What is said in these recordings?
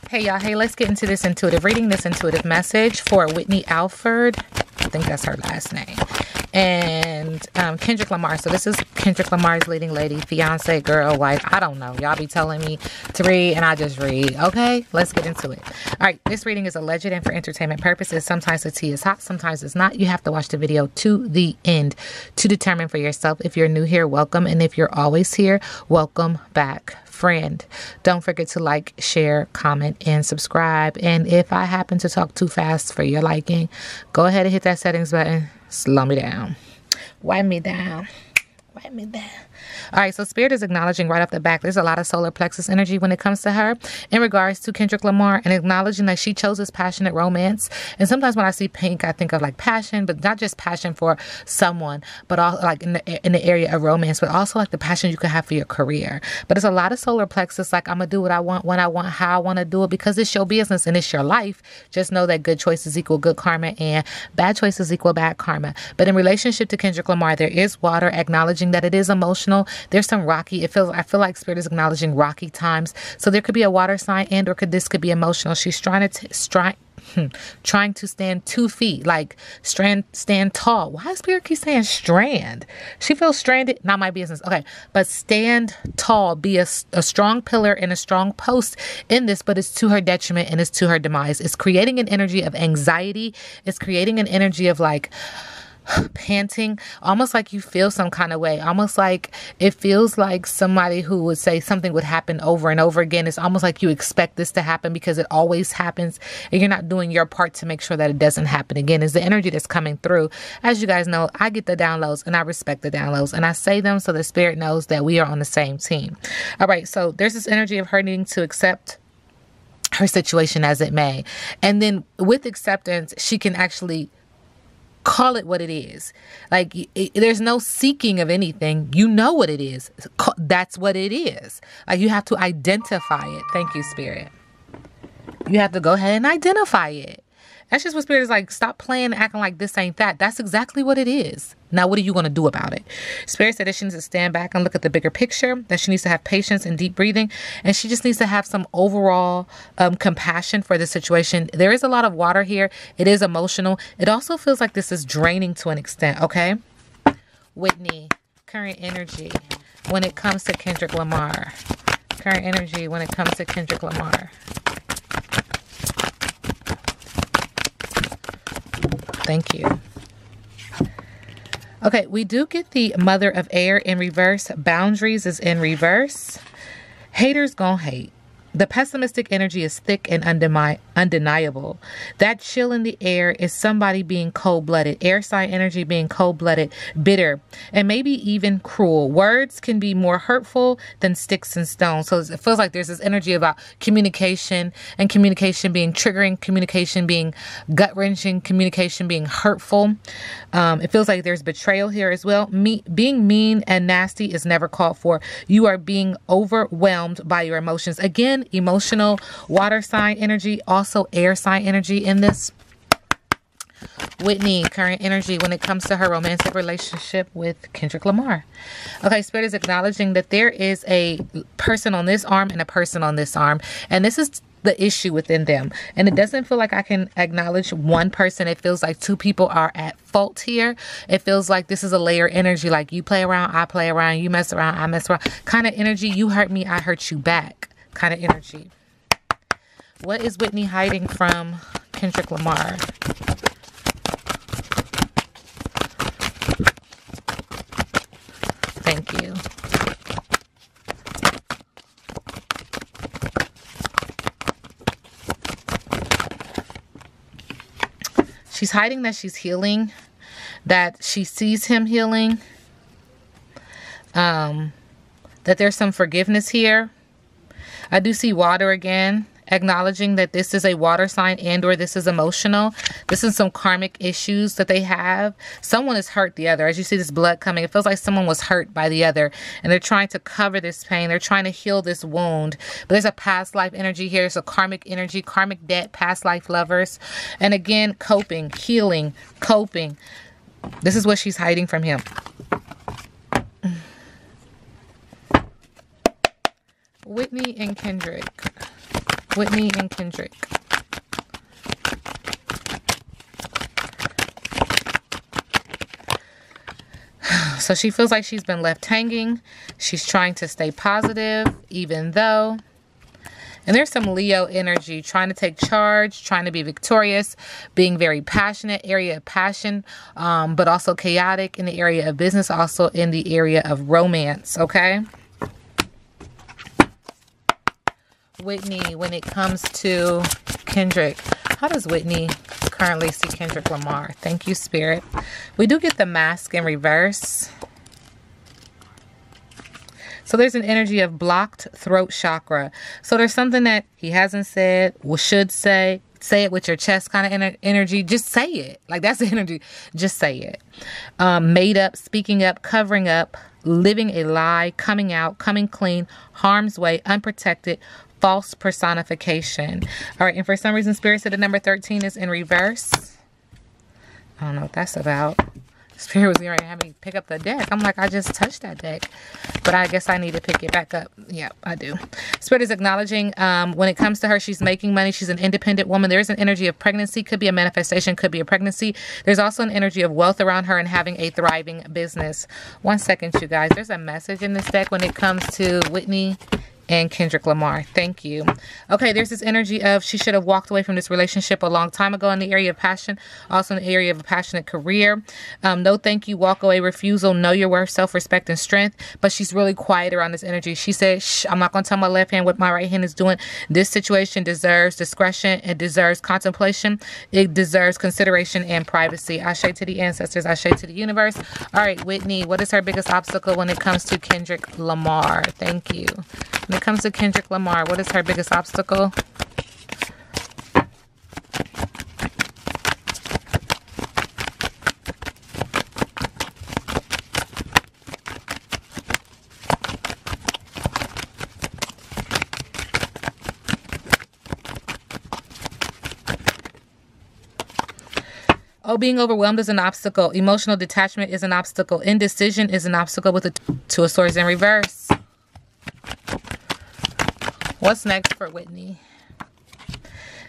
Hey y'all, hey, let's get into this intuitive reading, this intuitive message for Whitney Alford. I think that's her last name. And Kendrick Lamar. So this is Kendrick Lamar's leading lady, fiance, girl, wife. I don't know. Y'all be telling me to read and I just read. Okay, let's get into it. All right, this reading is alleged and for entertainment purposes. Sometimes the tea is hot, sometimes it's not. You have to watch the video to the end to determine for yourself. If you're new here, welcome. And if you're always here, welcome back, friend. Don't forget to like, share, comment, and subscribe. And if I happen to talk too fast for your liking, go ahead and hit that settings button. Slow me down. Wipe me down. Wipe me down. All right, so Spirit is acknowledging right off the back, there's a lot of solar plexus energy when it comes to her in regards to Kendrick Lamar, and acknowledging that she chose this passionate romance. And sometimes when I see pink, I think of like passion, but not just passion for someone, but all like in the area of romance, but also like the passion you could have for your career. But it's a lot of solar plexus, like I'm gonna do what I want, when I want, how I want to do it, because it's your business and it's your life. Just know that good choices equal good karma and bad choices equal bad karma. But in relationship to Kendrick Lamar, there is water, acknowledging that it is emotional. There's some rocky, I feel like Spirit is acknowledging rocky times. So there could be a water sign, and or this could be emotional. She's trying to stand 2 feet, like stand tall. Why does Spirit keep saying strand? She feels stranded. Not my business. Okay, but stand tall, be a strong pillar and a strong post in this, but it's to her detriment and it's to her demise. It's creating an energy of anxiety. It's creating an energy of like panting, almost like you feel some kind of way, almost like it feels like somebody who would say something would happen over and over again. It's almost like you expect this to happen because it always happens and you're not doing your part to make sure that it doesn't happen again. Is the energy that's coming through. As you guys know, I get the downloads and I respect the downloads and I say them so the Spirit knows that we are on the same team. All right, so there's this energy of her needing to accept her situation as it may, and then with acceptance she can actually call it what it is. Like there's no seeking of anything. You know what it is. That's what it is. Like you have to identify it. Thank you, Spirit. You have to go ahead and identify it. That's just what Spirit is like. Stop playing, acting like this ain't that. That's exactly what it is. Now, what are you going to do about it? Spirit said that she needs to stand back and look at the bigger picture, that she needs to have patience and deep breathing, and she just needs to have some overall compassion for the situation. There is a lot of water here. It is emotional. It also feels like this is draining to an extent, okay? Whitney, current energy when it comes to Kendrick Lamar. Current energy when it comes to Kendrick Lamar. Thank you. Okay, we do get the Mother of Air in reverse. Boundaries is in reverse. Haters gonna hate. The pessimistic energy is thick and undeniable. That chill in the air is somebody being cold-blooded. Air sign energy being cold-blooded, bitter, and maybe even cruel. Words can be more hurtful than sticks and stones. So it feels like there's this energy about communication, and communication being triggering, communication being gut-wrenching, communication being hurtful. It feels like there's betrayal here as well. Being mean and nasty is never called for. You are being overwhelmed by your emotions. Again, emotional water sign energy, also air sign energy in this. Whitney, current energy when it comes to her romantic relationship with Kendrick Lamar. Okay, Spirit is acknowledging that there is a person on this arm and a person on this arm, and this is the issue within them. And it doesn't feel like I can acknowledge one person. It feels like two people are at fault here. It feels like this is a layer energy, like you play around, I play around, you mess around, I mess around kind of energy. You hurt me, I hurt you back kind of energy. What is Whitney hiding from Kendrick Lamar? Thank you. She's hiding that she's healing, that she sees him healing, that there's some forgiveness here. I do see water again, acknowledging that this is a water sign and or this is emotional. This is some karmic issues that they have. Someone has hurt the other. As you see this blood coming, it feels like someone was hurt by the other and they're trying to cover this pain. They're trying to heal this wound. But there's a past life energy here. There's a karmic energy, karmic debt, past life lovers. And again, coping, healing, coping. This is what she's hiding from him. Whitney and Kendrick. Whitney and Kendrick. So she feels like she's been left hanging. She's trying to stay positive, even though. And there's some Leo energy, trying to take charge, trying to be victorious, being very passionate, area of passion, but also chaotic in the area of business, also in the area of romance, okay? Whitney, when it comes to Kendrick, how does Whitney currently see Kendrick Lamar? Thank you, Spirit. We do get the mask in reverse. So there's an energy of blocked throat chakra. So there's something that he hasn't said, or should say. Say it with your chest kind of energy. Just say it. Like, that's the energy. Just say it. Made up, speaking up, covering up, living a lie, coming out, coming clean, harm's way, unprotected, false personification. All right. And for some reason, Spirit said the number 13 is in reverse. I don't know what that's about. Spirit was going to have me pick up the deck. I'm like, I just touched that deck. But I guess I need to pick it back up. Yeah, I do. Spirit is acknowledging when it comes to her, she's making money. She's an independent woman. There is an energy of pregnancy. Could be a manifestation. Could be a pregnancy. There's also an energy of wealth around her and having a thriving business. 1 second, you guys. There's a message in this deck when it comes to Whitney and Kendrick Lamar. Thank you. Okay, there's this energy of she should have walked away from this relationship a long time ago in the area of passion, also in the area of a passionate career. No thank you, walk away, refusal, know your worth, self-respect, and strength. But she's really quiet around this energy. She said, shh, I'm not going to tell my left hand what my right hand is doing. This situation deserves discretion. It deserves contemplation. It deserves consideration and privacy. Ashe to the ancestors. Ashe to the universe. All right, Whitney, what is her biggest obstacle when it comes to Kendrick Lamar? Thank you. When it comes to Kendrick Lamar, what is her biggest obstacle? Oh, being overwhelmed is an obstacle. Emotional detachment is an obstacle. Indecision is an obstacle with a Two of Swords in reverse. What's next for Whitney?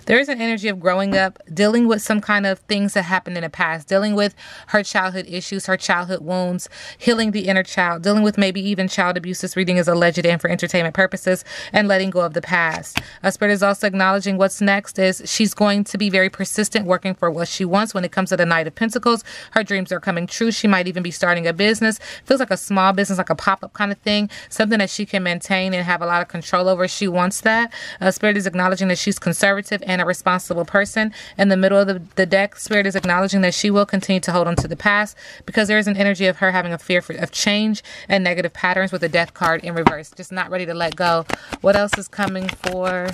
There is an energy of growing up, dealing with some kind of things that happened in the past, dealing with her childhood issues, her childhood wounds, healing the inner child, dealing with maybe even child abuse. This reading is alleged and for entertainment purposes, and letting go of the past. Spirit is also acknowledging what's next is she's going to be very persistent, working for what she wants. When it comes to the Knight of Pentacles, her dreams are coming true. She might even be starting a business. Feels like a small business, like a pop-up kind of thing, something that she can maintain and have a lot of control over. She wants that. Spirit is acknowledging that she's conservative and a responsible person. In the middle of the deck, Spirit is acknowledging that she will continue to hold on to the past because there is an energy of her having a fear of change and negative patterns with the Death card in reverse. Just not ready to let go. What else is coming for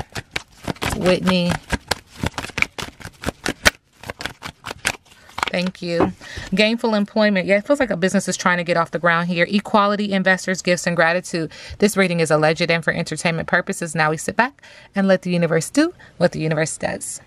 Whitney? Thank you. Gainful employment. Yeah, it feels like a business is trying to get off the ground here. Equality, investors, gifts, and gratitude. This reading is alleged and for entertainment purposes. Now we sit back and let the universe do what the universe does.